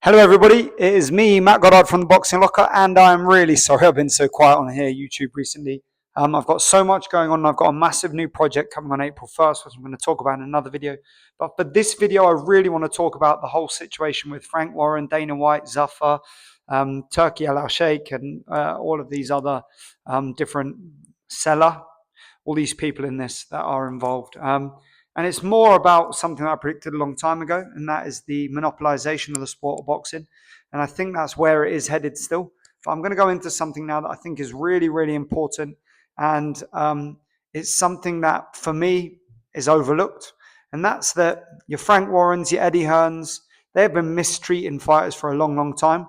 Hello, everybody. It is me, Matt Goddard from the Boxing Locker, and I'm really sorry I've been so quiet on here, YouTube, recently. I've got so much going on, and I've got a massive new project coming on April 1st, which I'm going to talk about in another video. But for this video, I really want to talk about the whole situation with Frank Warren, Dana White, Zuffa, Turkey Al Sheikh, and all of these other different seller, all these people in this that are involved. And it's more about something I predicted a long time ago, and that is the monopolization of the sport of boxing. And I think that's where it is headed still. But I'm going to go into something now that I think is really, really important. And it's something that, for me, is overlooked. And that's that your Frank Warrens, your Eddie Hearns, they've been mistreating fighters for a long, long time.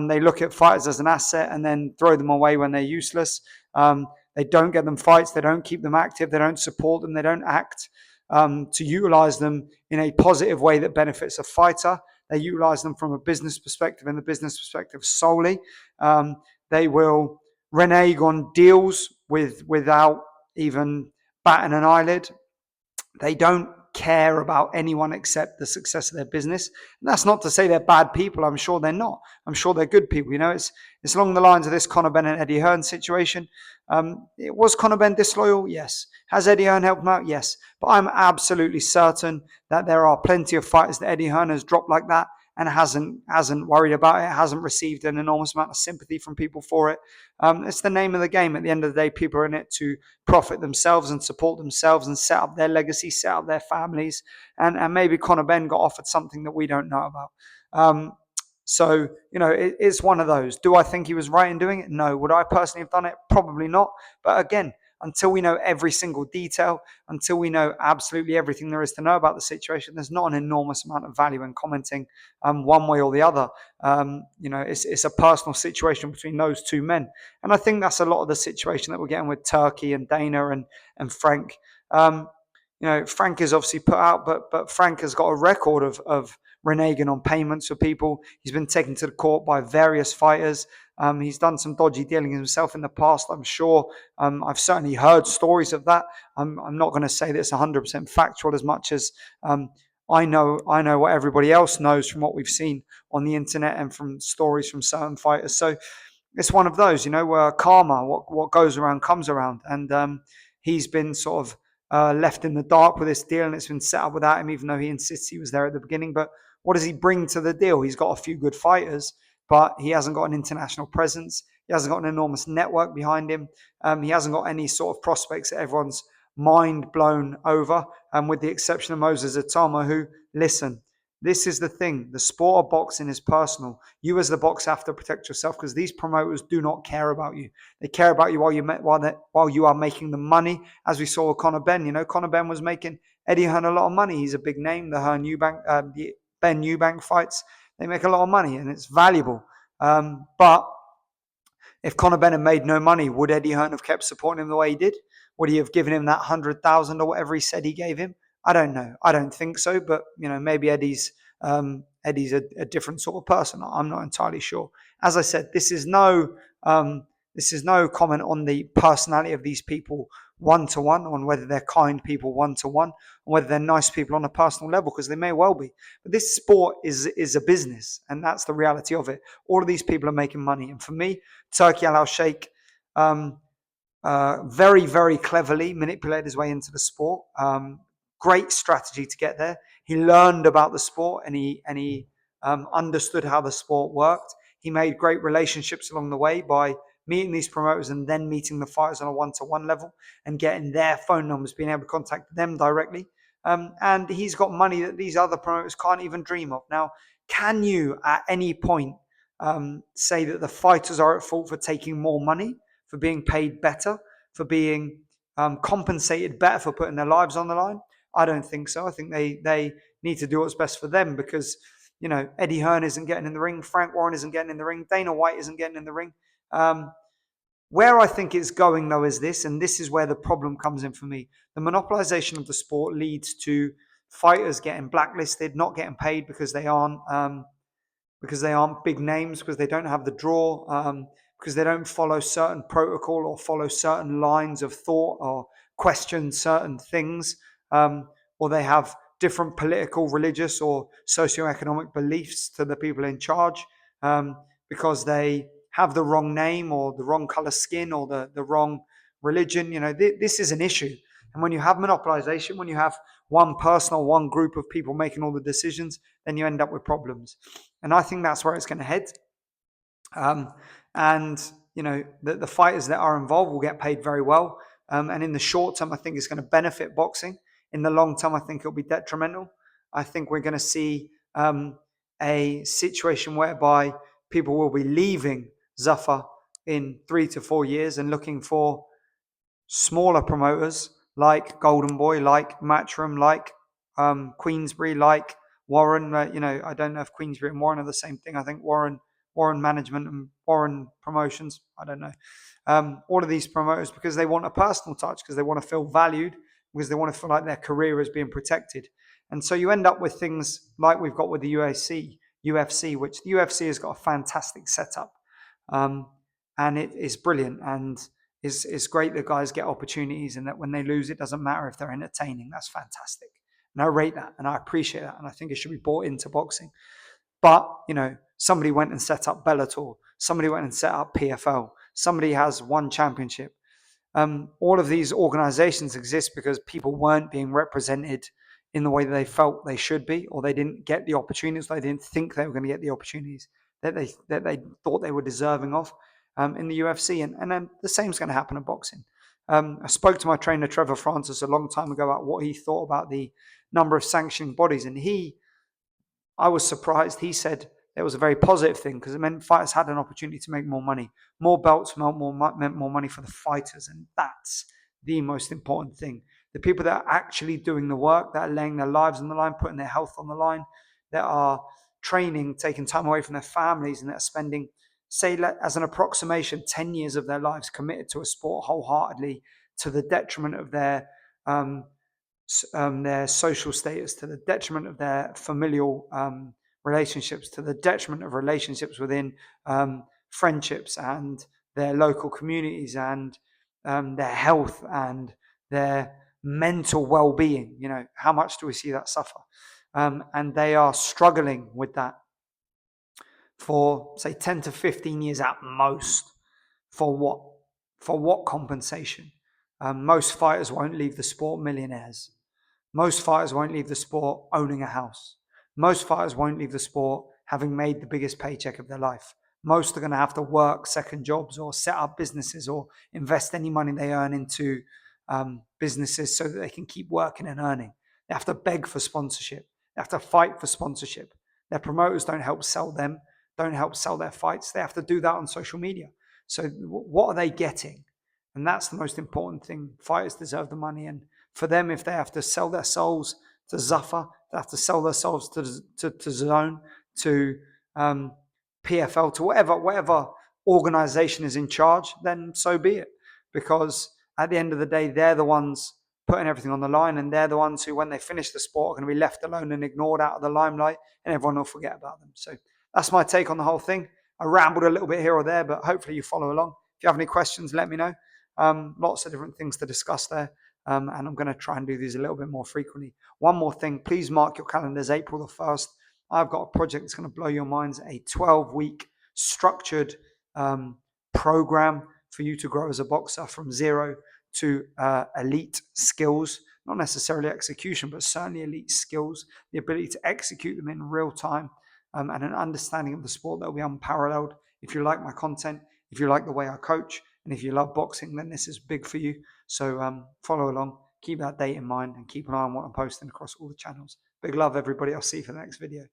They look at fighters as an asset and then throw them away when they're useless. They don't get them fights. They don't keep them active. They don't support them. They don't act to utilize them in a positive way that benefits a fighter. They utilize them from a business perspective, and the business perspective solely. They will renege on deals without even batting an eyelid. They don't care about anyone except the success of their business. And that's not to say they're bad people. I'm sure they're not. I'm sure they're good people. It's along the lines of this Conor Benn and Eddie Hearn situation. It was Conor Benn disloyal? Yes. Has Eddie Hearn helped him out? Yes. But I'm absolutely certain that there are plenty of fighters that Eddie Hearn has dropped like that and hasn't worried about it, hasn't received an enormous amount of sympathy from people for it. It's the name of the game. At the end of the day, people are in it to profit themselves and support themselves and set up their legacy, set up their families. And maybe Conor Benn got offered something that we don't know about. It's one of those. Do I think he was right in doing it? No. Would I personally have done it? Probably not. But again, until we know every single detail, until we know absolutely everything there is to know about the situation, there's not an enormous amount of value in commenting one way or the other. It's a personal situation between those two men. And I think that's a lot of the situation that we're getting with Turkey and Dana and Frank. Frank is obviously put out, but Frank has got a record of reneging on payments for people. He's been taken to the court by various fighters. He's done some dodgy dealing himself in the past, I'm sure. I've certainly heard stories of that. I'm not going to say that it's 100% factual as much as I know what everybody else knows from what we've seen on the internet and from stories from certain fighters. So it's one of those, where karma, what goes around comes around. And he's been sort of left in the dark with this deal, and it's been set up without him, even though he insists he was there at the beginning. But what does he bring to the deal? He's got a few good fighters, but he hasn't got an international presence. He hasn't got an enormous network behind him. He hasn't got any sort of prospects that everyone's mind blown over, with the exception of Moses Atama, who, listen, this is the thing. The sport of boxing is personal. You as the boxer have to protect yourself, because these promoters do not care about you. They care about you while you are making the money, as we saw with Conor Benn. Conor Benn was making Eddie Hearn a lot of money. He's a big name. The Ben Eubank fights, they make a lot of money, and it's valuable. But if Conor Benn had made no money, would Eddie Hearn have kept supporting him the way he did? Would he have given him that 100,000 or whatever he said he gave him? I don't know. I don't think so. But maybe Eddie's a different sort of person. I'm not entirely sure. As I said, this is no comment on the personality of these people one-to-one, on whether they're kind people one-to-one, or whether they're nice people on a personal level, because they may well be. But this sport is a business, and that's the reality of it. All of these people are making money. And for me, Turkey Al Sheikh very, very cleverly manipulated his way into the sport. Great strategy to get there. He learned about the sport, and he understood how the sport worked. He made great relationships along the way by meeting these promoters and then meeting the fighters on a one-to-one level and getting their phone numbers, being able to contact them directly. And he's got money that these other promoters can't even dream of. Now, can you at any point say that the fighters are at fault for taking more money, for being paid better, for being compensated better for putting their lives on the line? I don't think so. I think they need to do what's best for them, because Eddie Hearn isn't getting in the ring, Frank Warren isn't getting in the ring, Dana White isn't getting in the ring. Where I think it's going, though, is this, and this is where the problem comes in for me. The monopolization of the sport leads to fighters getting blacklisted, not getting paid because they aren't big names, because they don't have the draw, because they don't follow certain protocol or follow certain lines of thought or question certain things, or they have different political, religious, or socioeconomic beliefs to the people in charge, because they have the wrong name or the wrong color skin or the wrong religion. This is an issue. And when you have monopolization, when you have one person or one group of people making all the decisions, then you end up with problems. And I think that's where it's going to head. And the fighters that are involved will get paid very well. And in the short term, I think it's going to benefit boxing. In the long term, I think it'll be detrimental. I think we're going to see a situation whereby people will be leaving Zuffa in 3 to 4 years and looking for smaller promoters like Golden Boy, like Matchroom, like Queensbury, like Warren. I don't know if Queensbury and Warren are the same thing. I think Warren Management and Warren Promotions. I don't know. All of these promoters, because they want a personal touch, because they want to feel valued, because they want to feel like their career is being protected. And so you end up with things like we've got with the UFC, which the UFC has got a fantastic setup. And it is brilliant. And it's great that guys get opportunities, and that when they lose, it doesn't matter if they're entertaining. That's fantastic. And I rate that, and I appreciate that. And I think it should be brought into boxing. But, somebody went and set up Bellator. Somebody went and set up PFL. Somebody has one championship. All of these organizations exist because people weren't being represented in the way that they felt they should be, or they didn't get the opportunities. They didn't think they were going to get the opportunities that they thought they were deserving of in the UFC. And then the same is going to happen in boxing. I spoke to my trainer, Trevor Francis, a long time ago about what he thought about the number of sanctioning bodies. And I was surprised. He said it was a very positive thing because it meant fighters had an opportunity to make more money. More belts meant more money for the fighters. And that's the most important thing. The people that are actually doing the work, that are laying their lives on the line, putting their health on the line, that are training, taking time away from their families, and that are spending, say, as an approximation, 10 years of their lives committed to a sport wholeheartedly, to the detriment of their social status, to the detriment of their familial relationships, to the detriment of relationships within friendships and their local communities, and their health and their mental well-being. How much do we see that suffer? And they are struggling with that for, say, 10 to 15 years at most. For what? For what compensation? Most fighters won't leave the sport millionaires. Most fighters won't leave the sport owning a house. Most fighters won't leave the sport having made the biggest paycheck of their life. Most are going to have to work second jobs or set up businesses or invest any money they earn into businesses so that they can keep working and earning. They have to beg for sponsorship. They have to fight for sponsorship. Their promoters don't help sell them, don't help sell their fights. They have to do that on social media. So what are they getting? And that's the most important thing. Fighters deserve the money. And for them, if they have to sell their souls to Zuffa, they have to sell their souls to Zone, to PFL, to whatever organization is in charge, then so be it. Because at the end of the day, they're the ones putting everything on the line, and they're the ones who, when they finish the sport, are going to be left alone and ignored out of the limelight, and everyone will forget about them. So that's my take on the whole thing. I rambled a little bit here or there, but hopefully you follow along. If you have any questions, let me know. Lots of different things to discuss there. And I'm going to try and do these a little bit more frequently. One more thing, please mark your calendars, April the 1st. I've got a project that's going to blow your minds, a 12-week structured program for you to grow as a boxer from zero to elite skills, not necessarily execution, but certainly elite skills, the ability to execute them in real time, and an understanding of the sport that will be unparalleled. If you like my content, if you like the way I coach, and if you love boxing, then this is big for you. So follow along, keep that date in mind, and keep an eye on what I'm posting across all the channels. Big love, everybody. I'll see you for the next video.